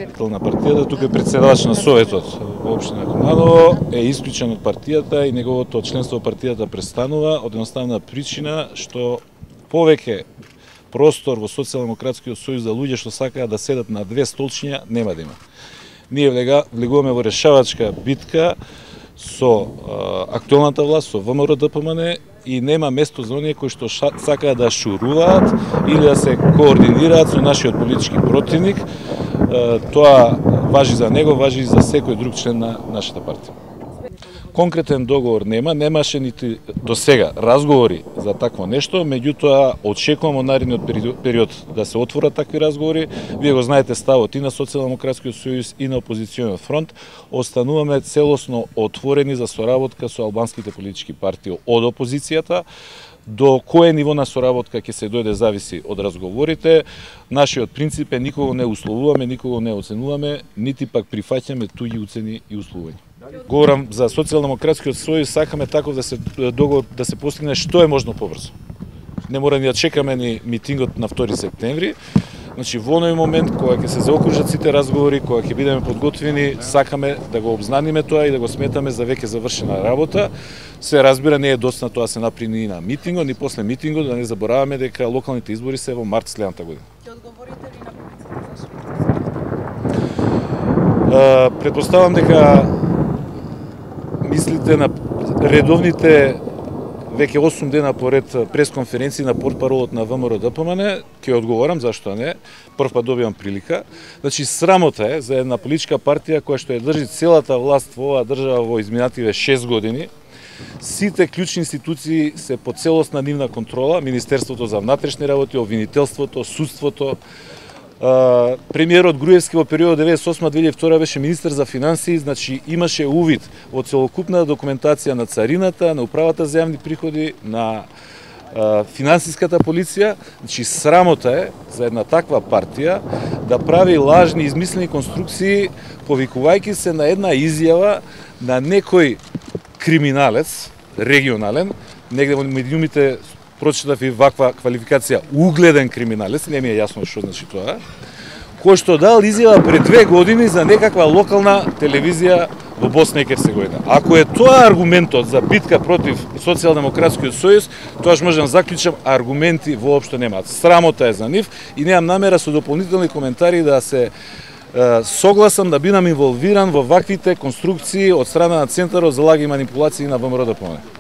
На партијата, тука е председавач на Советот во општина Куманово, е исклучен од партијата и неговото членство во партијата престанува од едноставна причина што повеќе простор во Социјалдемократскиот сојуз за луѓе што сакаат да седат на две столчиња нема да има. Ние влегуваме во решавачка битка со актуелната власт, со ВМРО ДПМН и нема место за оние кои што сакаат да шуруваат или да се координираат со нашиот политички противник. Тоа важи за него, важи и за секој друг член на нашата партија. Конкретен договор немаше нити до сега разговори за такво нешто, меѓутоа очекувам од наредниот период да се отворат такви разговори. Вие го знаете ставот и на Социјалдемократскиот сојуз и на опозициониот фронт. Остануваме целосно отворени за соработка со албанските политички партии од опозицијата. До кое ниво на соработка ќе се дојде зависи од разговорите. Нашиот принцип е никого не условуваме, никого не оценуваме, нити пак прифаќаме туѓи уцени и условувања. Говорам за Социјалдемократскиот сојуз, сакаме таков да се постигне што е можно побрзо. Не мора ни да чекаме ни митингот на 2 септември. Значи, во оној момент кога ќе се заокружат сите разговори, кога ќе бидеме подготвени, сакаме да го обзнаниме тоа и да го сметаме за веќе завршена работа. Се разбира, не е доцна тоа се направи ни на митингот, ни после митингот, да не забораваме дека локалните избори се во март следната година. Ќе одговорите ли на притисоците? Претпоставам дека мислите на редовните веќе 8 дена поред пресконференции на портпаролот на ВМРО ДПМН, ќе одговорам зашто не, прв пат добивам прилика. Значи, срамота е за една политичка партија која што ја држи целата власт во оваа држава во изминативе 6 години. Сите клучни институции се под целосна нивна контрола, Министерството за внатрешни работи, обвинителството, судството. Премиерот Груевски во период 98-2002 беше министер за финансии, значи имаше увид во целокупна документација на царината, на управата за јавни приходи, на финансиската полиција. Значи, срамота е за една таква партија да прави лажни измислени конструкции, повикувајќи се на една изјава на некој криминалец, регионален, негде во медиумите прочитав и ваква квалификација угледен криминалец, не ми е јасно што значи тоа, кој што дал изјава пред 2 години за некаква локална телевизија во Босна и Херцеговина. Ако е тоа аргументот за битка против Социјалдемократскиот сојуз, тоаш можам заклучам аргументи воопшто немаат. Срамота е за нив и немам намера со дополнителни коментари да се согласам да бидам инволвиран во ваквите конструкции од страна на Центарот за лаги и манипулации на ВМРО ДПМН.